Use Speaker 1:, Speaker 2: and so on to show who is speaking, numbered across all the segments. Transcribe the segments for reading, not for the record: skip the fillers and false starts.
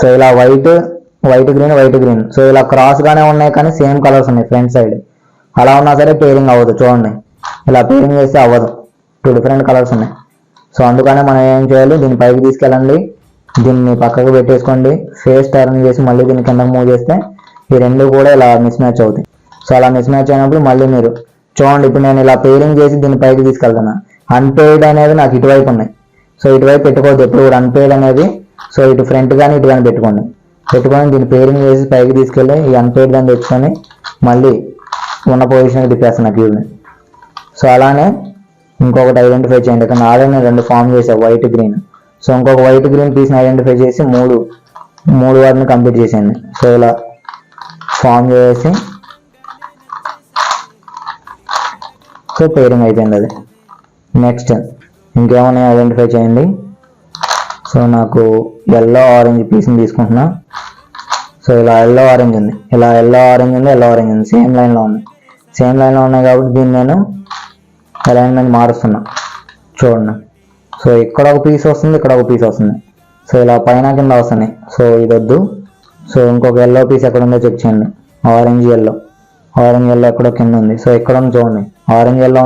Speaker 1: So ఇలా white green. So ఇలా cross గానే ఉన్నాయి కానీ సేమ్ కలర్స్ ఉన్నాయి ఫ్రంట్ సైడ్. అలా ఉన్నా సరే పేరింగ్ అవ్వదు. చూడండి ఇలా పేరింగ్ చేస్తే అవ్వదు, 2 డిఫరెంట్ కలర్స్ ఉన్నాయి. సో అందుకనే మనం ఏం చేయాలి, దీన్ని పైకి తీసుకెళ్ళండి, దీన్ని పక్కకు పెట్టేసుకోండి, ఫేస్ టర్న్ చేసి మళ్ళీ దీన్ని కిందకు మూవ్ చేస్తే ఈ రెండు కూడా ఇలా మిస్ మ్యాచ్ అవుతాయి. సో అలా మిస్ మ్యాచ్ అయినప్పుడు మళ్ళీ మీరు చూడండి, ఇప్పుడు నేను ఇలా పేరింగ్ చేసి దీన్ని పైకి తీసుకెళ్తున్నా. అన్పేయిడ్ అనేది నాకు ఇటువైపు ఉన్నాయి. సో ఇటువైపు పెట్టుకోవద్దు ఎప్పుడు కూడా అన్పేయిడ్ అనేది. సో ఇటు ఫ్రంట్ కానీ ఇటు కానీ పెట్టుకొని దీన్ని పేరింగ్ చేసి పైకి తీసుకెళ్ళి ఈ అన్పేయిడ్ దాన్ని తెచ్చుకొని మళ్ళీ ఉన్న పొజిషన్కి తిప్పేస్తున్నా క్యూబ్ని. సో అలానే ఇంకొకటి ఐడెంటిఫై చేయండి. ఇక్కడ ఆల్రెడీ నేను 2 ఫామ్ చేసాను, వైట్ గ్రీన్. సో ఇంకొక వైట్ గ్రీన్ పీస్ని ఐడెంటిఫై చేసి మూడు వాటిని కంప్లీట్ చేసేయండి. సో ఇలా ఫామ్ చేసి సో పేరింగ్ అయిపోయింది అది. నెక్స్ట్ ఇంకేమైనా ఐడెంటిఫై చేయండి. సో నాకు ఎల్లో ఆరెంజ్ పీస్ని తీసుకుంటున్నా. సో ఇలా ఎల్లో ఆరెంజ్ ఉంది, ఎల్లో ఆరెంజ్ ఉంది, సేమ్ లైన్లో ఉన్నాయి కాబట్టి దీన్ని నేను అలైన్మెంట్ మారుస్తున్నా. చూడండి, సో ఇక్కడ ఒక పీస్ వస్తుంది, ఇక్కడ ఒక పీస్ వస్తుంది. సో ఇలా పైన కింద వస్తున్నాయి. సో ఇది వద్దు. సో ఇంకొక ఎల్లో పీస్ ఎక్కడ ఉందో చెక్ చేయండి. ఆరెంజ్ ఎల్లో ఎక్కడో కింద ఉంది. సో ఎక్కడ ఉంది చూడండి, ఆరెంజ్ ఎల్లో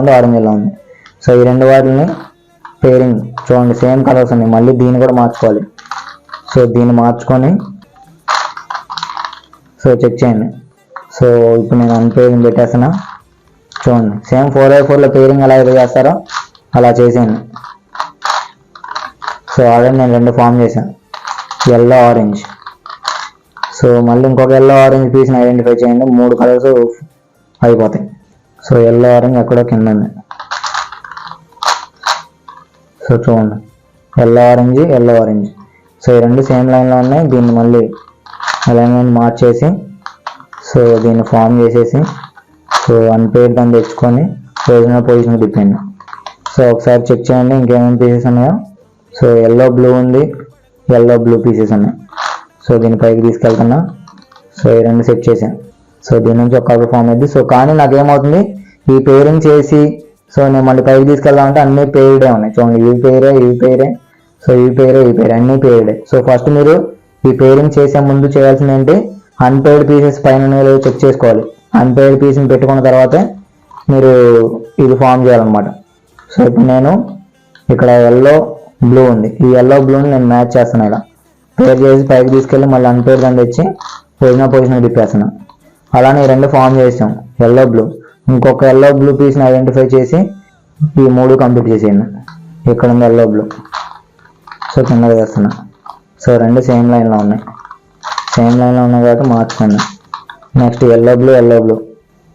Speaker 1: ఉంది. సో ఈ రెండు వాటిని పేరింగ్ చూడండి, సేమ్ కలర్స్ ఉన్నాయి. మళ్ళీ దీన్ని కూడా మార్చుకోవాలి. సో దీన్ని మార్చుకొని సో చెక్ చేయండి. సో ఇప్పుడు నేను అన్పేరింగ్ పెట్టేస్తున్నా. చూడండి, సేమ్ 4x4లో పేరింగ్ ఎలా అయితే చేస్తారో అలా చేసేయండి. సో ఆల్రెడీ నేను 2 ఫామ్ చేశాను, ఎల్లో ఆరెంజ్. సో మళ్ళీ ఇంకొక ఎల్లో ఆరెంజ్ పీస్ని ఐడెంటిఫై చేయండి. 3 కలర్స్ అయిపోతాయి. సో ఎల్లో ఆరెంజ్ ఎక్కడో కింద ఉంది. సో చూడండి, ఎల్లో ఆరెంజ్. సో ఈ రెండు సేమ్ లైన్లో ఉన్నాయి. దీన్ని మళ్ళీ అలైన్మెంట్ మార్చేసి సో దీన్ని ఫామ్ చేసేసి సో అన్పేయిడ్ దాన్ని తెచ్చుకొని పొజిషన్ తిప్పండి. సో ఒకసారి చెక్ చేయండి ఇంకేమేమి పీసెస్ ఉన్నాయో. సో ఎల్లో బ్లూ పీసెస్ ఉన్నాయి. సో దీని పైకి తీసుకెళ్తున్నా. సో ఈ రెండు సెట్ చేశాను. సో దీని నుంచి ఒక కలర్ ఫామ్ అయింది. సో కానీ నాకేమవుతుంది, ఈ పేరింగ్ చేసి సో నేను మళ్ళీ పైకి తీసుకెళ్దామంటే అన్ని పేయిడే ఉన్నాయి. చూడండి, ఇవి పేరే, సో ఇవి పేరే అన్ని పేయిడే. సో ఫస్ట్ మీరు ఈ పేరింగ్ చేసే ముందు చేయాల్సింది ఏంటి, అన్పేయిడ్ పీసెస్ పైన చెక్ చేసుకోవాలి. అన్పేయిడ్ పీస్ని పెట్టుకున్న తర్వాతే మీరు ఇది ఫామ్ చేయాలన్నమాట. సో ఇప్పుడు నేను ఇక్కడ ఎల్లో బ్లూ ఉంది, ఈ ఎల్లో బ్లూని నేను మ్యాచ్ చేస్తాను. ఇలా పేర్ చేసి పైకి తీసుకెళ్ళి మళ్ళీ అన్పేయిడ్ దాన్ని తెచ్చి పొజిషన్ తిప్పేస్తున్నాను. అలానే ఈ రెండు ఫామ్ చేసాం, ఎల్లో బ్లూ. ఇంకొక ఎల్లో బ్లూ పీస్ని ఐడెంటిఫై చేసి ఈ 3 కంప్లీట్ చేసేయండి. ఇక్కడ ఉంది ఎల్లో బ్లూ. సో కింద వేస్తున్నా. సో రెండు సేమ్ లైన్లో ఉన్నాయి కాబట్టి మార్చుకోండి. Next yellow blue.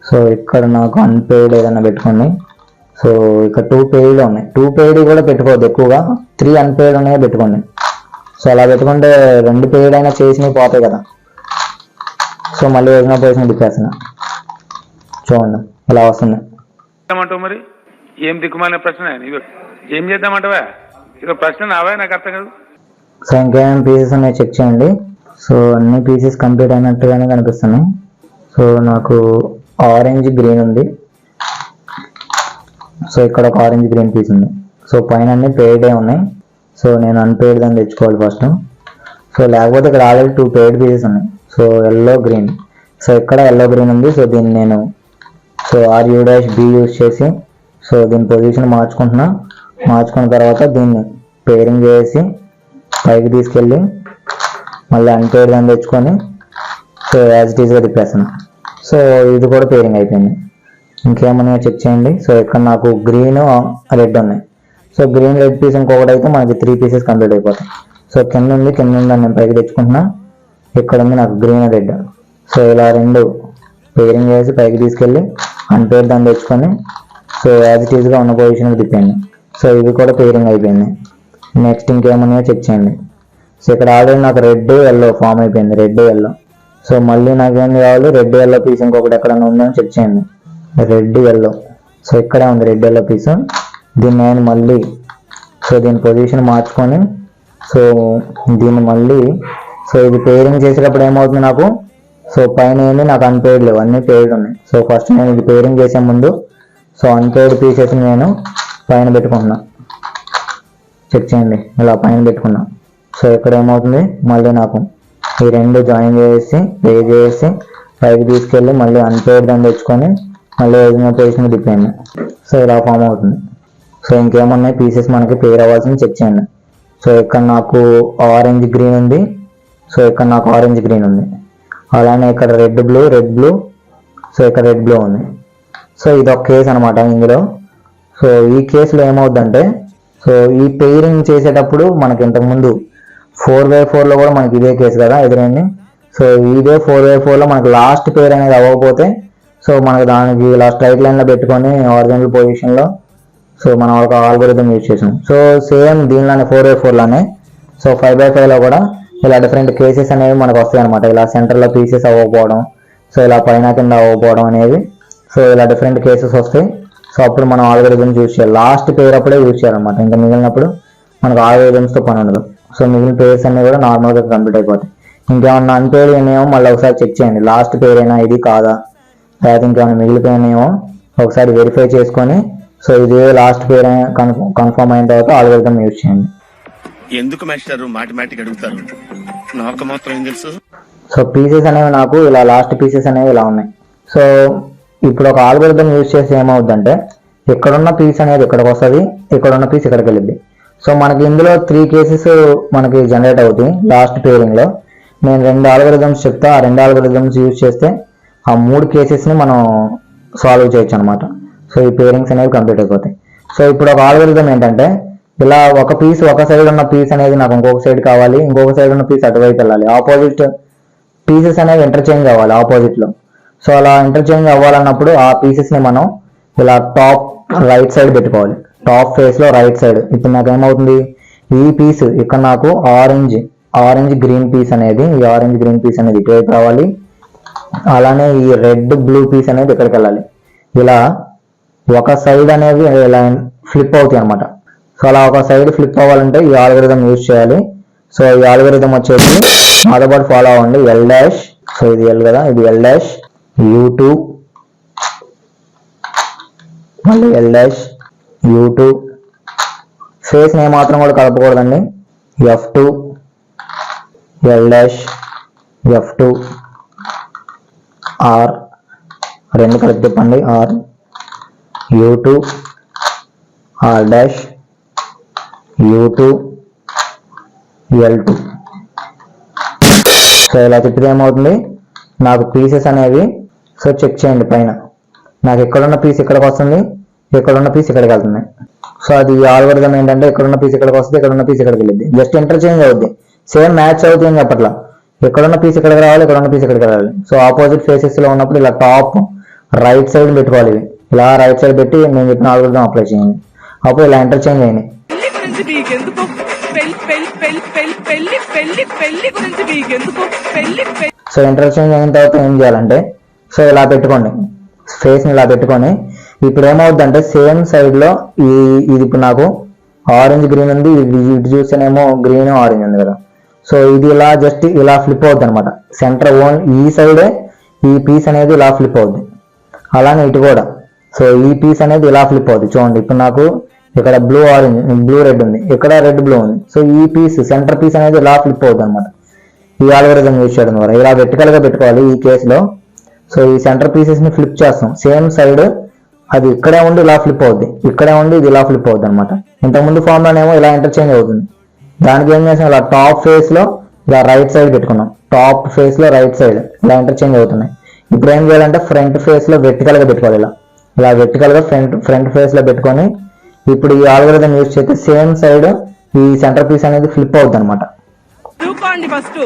Speaker 1: సో ఇక్కడ నాకు అన్పేయిడ్ ఏదైనా పెట్టుకోండి. సో ఇక్కడ 2 పెయిడ్ ఉన్నాయి. 2 పెయిడ్ కూడా పెట్టుకోవద్దు ఎక్కువగా, 3 అన్పేయిడ్ ఉన్నాయో పెట్టుకోండి. సో అలా పెట్టుకుంటే 2 పెయిడ్ అయినా చేసినవి పోతాయి కదా. సో మళ్ళీ పొజిషన్ తిప్పేస్తున్నా. చూడండి ఇలా వస్తుంది.
Speaker 2: మరి ఏం దిక్కుమాలిన ప్రశ్న, ఏం చేద్దామంటావా? ఇక ప్రశ్న నావే, నాకు అర్థం కాదు.
Speaker 1: సో ఇంకేమైనా పీసెస్ ఉన్నాయి చెక్ చేయండి. సో అన్ని పీసెస్ కంప్లీట్ అయినట్టుగానే కనిపిస్తున్నాయి. సో నాకు ఆరెంజ్ గ్రీన్ ఉంది. సో ఇక్కడ ఒక ఆరెంజ్ గ్రీన్ పీస్ ఉంది. సో పైన అన్ని పెయిడే ఉన్నాయి. సో నేను అన్పేయిడ్ దాన్ని తెచ్చుకోవాలి ఫస్ట్. సో లేకపోతే ఇక్కడ ఆల్రెడీ 2 పెయిడ్ పీసెస్ ఉన్నాయి. So yellow green. సో ఇక్కడ ఎల్లో గ్రీన్ ఉంది. సో దీన్ని నేను సో RU-B యూజ్ చేసి సో దీని పొజిషన్ మార్చుకున్న తర్వాత దీన్ని పేరింగ్ చేసి పైకి తీసుకెళ్ళి మళ్ళీ అన్పేయిడ్ దాన్ని తెచ్చుకొని సో యాజ్ ఇట్ ఈస్గా తిప్పేస్తాను. సో ఇది కూడా పేరింగ్ అయిపోయింది. ఇంకేమన్నా చెక్ చేయండి. సో ఇక్కడ నాకు గ్రీన్ రెడ్ ఉన్నాయి. సో గ్రీన్ రెడ్ పీస్ ఇంకొకటి అయితే మనకి 3 పీసెస్ కంప్లీట్ అయిపోతాయి. సో కింద ఉంది నేను పైకి తెచ్చుకుంటున్నా. ఇక్కడ ఉంది నాకు గ్రీన్ రెడ్. సో ఇలా 2 పేరింగ్ చేసి పైకి తీసుకెళ్ళి అన్పేయిడ్ దాన్ని తెచ్చుకొని సో యాజ్ ఇట్ ఈస్గా ఉన్న పొజిషన్కి తిప్పండి. సో ఇది కూడా పేరింగ్ అయిపోయింది. నెక్స్ట్ ఇంకేమన్నా చెక్ చేయండి. సో ఇక్కడ ఆల్రెడీ నాకు రెడ్ ఎల్లో ఫామ్ అయిపోయింది, రెడ్ ఎల్లో. సో మళ్ళీ నాకేం కావాలి, రెడ్ ఎల్లో పీస్ ఇంకొకటి ఎక్కడన్నా ఉందని చెక్ చేయండి. Red yellow. సో ఇక్కడే ఉంది రెడ్ ఎల్లో పీస్. దీన్ని నేను మళ్ళీ సో దీని పొజిషన్ మార్చుకొని సో దీన్ని మళ్ళీ సో ఇది పేరింగ్ చేసేటప్పుడు ఏమవుతుంది నాకు, సో పైన ఏంది నాకు అన్పేయిడ్ లేవు, అన్ని పెయిడ్ ఉన్నాయి. సో ఫస్ట్ నేను ఇది పేరింగ్ చేసే ముందు సో అన్పేయిడ్ పీసెస్ నేను పైన పెట్టుకుంటున్నా. చెక్ చేయండి, ఇలా పైన పెట్టుకున్నా. సో ఇక్కడ ఏమవుతుంది, మళ్ళీ నాకు ఈ రెండు జాయిన్ చేసి పే చేసి పైకి తీసుకెళ్ళి మళ్ళీ అన్పేడ్ దాన్ని తెచ్చుకొని మళ్ళీ ఒరిజినల్ పొజిషన్ తిప్పండి. సో ఇలా ఫామ్ అవుతుంది. సో ఇంకేమున్నాయి పీసెస్ మనకి పేర్ అవ్వాల్సింది చెక్ చేయండి. సో ఇక్కడ నాకు ఆరెంజ్ గ్రీన్ ఉంది. సో ఇక్కడ నాకు ఆరెంజ్ గ్రీన్ ఉంది. అలానే ఇక్కడ రెడ్ బ్లూ. సో ఇక్కడ రెడ్ బ్లూ ఉంది. సో ఇది ఒక కేసు అనమాట ఇందులో. సో ఈ కేసులో ఏమవుద్దంటే సో ఈ పెయిరింగ్ చేసేటప్పుడు మనకి ఇంతకుముందు 4x4లో కూడా మనకి ఇదే కేసు కదా ఎదురైంది. సో ఇదే 4x4లో మనకి లాస్ట్ పేర్ అనేది అవ్వకపోతే సో మనకి దానికి ఇలా స్ట్రైట్ లైన్లో పెట్టుకొని ఒరిజినల్ పొజిషన్లో సో మనం ఒక ఆల్గోరిథం యూజ్ చేసాం. సో సేమ్ దీనిలోనే 4x4లోనే సో 5x5లో కూడా ఇలా డిఫరెంట్ కేసెస్ అనేవి మనకు వస్తాయి అనమాట. ఇలా సెంటర్లో పీసెస్ అవ్వకపోవడం, సో ఇలా పైన కింద అవ్వకపోవడం అనేవి, సో ఇలా డిఫరెంట్ కేసెస్ వస్తాయి. సో అప్పుడు మనం ఆల్గోరిథమ్స్ యూజ్ చేయాలి. లాస్ట్ పేర్ అప్పుడే యూజ్ చేయాలన్నమాట. ఇంకా మిగిలినప్పుడు మనకు ఆల్గోరిథమ్స్తో పని ఉండదు. సో మిగిలిన పేర్స్ అన్నీ కూడా నార్మల్గా కంప్లీట్ అయిపోతాయి. ఇంకేమన్నా అన్పేర్ ఏమో మళ్ళీ ఒకసారి చెక్ చేయండి. లాస్ట్ పేర్ అయినా ఇది కాదా, లేకపోతే ఇంకేమైనా మిగిలిపోయినాయేమో ఒకసారి వెరిఫై చేసుకొని సో ఇదే లాస్ట్ పేర్ కన్ఫర్మ్ అయిన తర్వాత ఆల్గోరిథం యూజ్ చేయండి.
Speaker 3: ఎందుకు మాస్టర్ మాటిమాటికి అడుగుతారు? నాకు మాత్రం ఏం తెలుసు.
Speaker 1: సో పీసెస్ అనేవి నాకు ఇలా లాస్ట్ పీసెస్ అనేవి ఇలా ఉన్నాయి. సో ఇప్పుడు ఒక ఆల్గోరిథం యూజ్ చేసి ఏమవుతుందంటే ఇక్కడున్న పీస్ అనేది ఇక్కడికి వస్తుంది, ఇక్కడున్న పీస్ ఇక్కడికి వెళ్ళింది. సో మనకి ఇందులో 3 కేసెస్ మనకి జనరేట్ అవుతాయి లాస్ట్ పేరింగ్లో. నేను 2 ఆల్గోరిథమ్స్ చెప్తా. ఆ 2 ఆల్గోరిథమ్స్ యూజ్ చేస్తే ఆ 3 కేసెస్ని మనం సాల్వ్ చేయొచ్చు అనమాట. సో ఈ పేరింగ్స్ అనేవి కంప్లీట్ అయిపోతాయి. సో ఇప్పుడు ఒక ఆల్గోరిథం ఏంటంటే ఇలా ఒక పీస్ ఒక సైడ్ ఉన్న పీస్ అనేది నాకు ఇంకొక సైడ్ కావాలి, ఇంకొక సైడ్ ఉన్న పీస్ అటువైపు వెళ్ళాలి. ఆపోజిట్ పీసెస్ అనేవి ఇంటర్చేంజ్ అవ్వాలి ఆపోజిట్లో. సో అలా ఇంటర్చేంజ్ అవ్వాలన్నప్పుడు ఆ పీసెస్ని మనం ఇలా టాప్ రైట్ సైడ్ పెట్టుకోవాలి. టాప్ ఫేస్లో రైట్ సైడ్. ఇప్పుడు నాకు ఏమవుతుంది, ఈ పీస్ ఇక్కడ నాకు ఆరెంజ్ గ్రీన్ పీస్ అనేది, ఈ ఆరెంజ్ గ్రీన్ పీస్ అనేది ఇటువైపు రావాలి. అలానే ఈ రెడ్ బ్లూ పీస్ అనేది ఇక్కడికి వెళ్ళాలి. ఇలా ఒక సైడ్ అనేది ఇలా ఫ్లిప్ అవుతాయి అనమాట. సో అలా ఒక సైడ్ ఫ్లిప్ అవ్వాలంటే ఈ ఆల్గోరిథం యూజ్ చేయాలి. సో ఈ ఆల్గోరిథం వచ్చేసి నాతో పాటు ఫాలో అవ్వండి. L', సో ఇది L కదా, ఇది L', U2, మళ్ళీ L', U2, ఫేస్ని ఏమాత్రం కూడా కలపకూడదండి. F2, L', F2, R, 2 కలిపి తిప్పండి. R, U2, R', U2, L2. So ఇలా తిప్పితే ఏమవుతుంది, నాకు పీసెస్ అనేవి సో చెక్ చేయండి. పైన నాకు ఎక్కడున్న పీస్ ఇక్కడికి వస్తుంది, ఎక్కడున్న పీస్ ఇక్కడికి వెళ్తుంది. సో అది ఆల్గోరిథం ఏంటంటే ఎక్కడున్న పీస్ ఇక్కడికి వస్తుంది, ఎక్కడున్న పీస్ ఇక్కడికి వెళ్ళింది. జస్ట్ ఇంటర్చేంజ్ అవుద్ది, సేమ్ మ్యాచ్ అవుతుంది అని చెప్పట్లా. ఎక్కడున్న పీస్ ఇక్కడికి రావాలి, ఎక్కడున్న పీస్ ఇక్కడికి వెళ్ళాలి. సో ఆపోజిట్ ఫేసెస్లో ఉన్నప్పుడు ఇలా టాప్ రైట్ సైడ్ పెట్టుకోవాలి. ఇవి ఇలా రైట్ సైడ్ పెట్టి నేను చెప్పిన ఆల్గోరిథం అప్లై చేయండి. అప్పుడు ఇలా ఇంటర్చేంజ్ అయ్యింది. సో ఇంటర్చేంజ్ అయిన తర్వాత ఏం చేయాలంటే సో ఇలా పెట్టుకోండి, ఫేస్ని ఇలా పెట్టుకొని ఇప్పుడు ఏమవుద్దంటే సేమ్ సైడ్లో ఇది ఇప్పుడు నాకు ఆరెంజ్ గ్రీన్ ఉంది, ఇటు చూస్తేనేమో గ్రీన్ ఆరెంజ్ ఉంది కదా. సో ఇది ఇలా జస్ట్ ఇలా ఫ్లిప్ అవుద్ది అనమాట. సెంటర్ ఓన్ ఈ సైడే ఈ పీస్ అనేది ఇలా ఫ్లిప్ అవుద్ది. అలానే ఇటు కూడా సో ఈ పీస్ అనేది ఇలా ఫ్లిప్ అవుద్ది. చూడండి ఇప్పుడు నాకు ఇక్కడ బ్లూ రెడ్ ఉంది, ఇక్కడ రెడ్ బ్లూ ఉంది. సో ఈ పీస్ సెంటర్ పీస్ అనేది ఇలా ఫ్లిప్ అవుద్ది అనమాట. ఈ ఆల్గోరిథం యూజ్ చేయడం ద్వారా ఇలా వెర్టికల్గా పెట్టుకోవాలి ఈ కేసులో. సో ఈ సెంటర్ పీసెస్ని ఫ్లిప్ చేస్తాం. సేమ్ సైడ్ అది ఇక్కడే ఉండి ఇలా ఫ్లిప్ అవుద్ది, ఇక్కడే ఉండి ఇది ఇలా ఫ్లిప్ అవుద్ది అనమాట. ఇంతకుముందు ఫామ్లోనేమో ఇలా ఇంటర్చేంజ్ అవుతుంది. దానికి ఏం చేసాం, ఇలా టాప్ ఫేస్లో ఇలా రైట్ సైడ్ పెట్టుకున్నాం. టాప్ ఫేస్లో రైట్ సైడ్ ఇలా ఇంటర్చేంజ్ అవుతున్నాయి. ఇప్పుడు ఏం చేయాలంటే ఫ్రంట్ ఫేస్లో వెర్టికల్గా పెట్టుకోవాలి. ఇలా వెర్టికల్గా ఫ్రంట్ ఫేస్లో పెట్టుకొని ఇప్పుడు ఈ ఆల్గోరిథం యూజ్ చేస్తే సేమ్ సైడ్ ఈ సెంటర్ పీస్ అనేది ఫ్లిప్ అవుద్ది అనమాట.
Speaker 4: చదువుకోండి ఫస్ట్.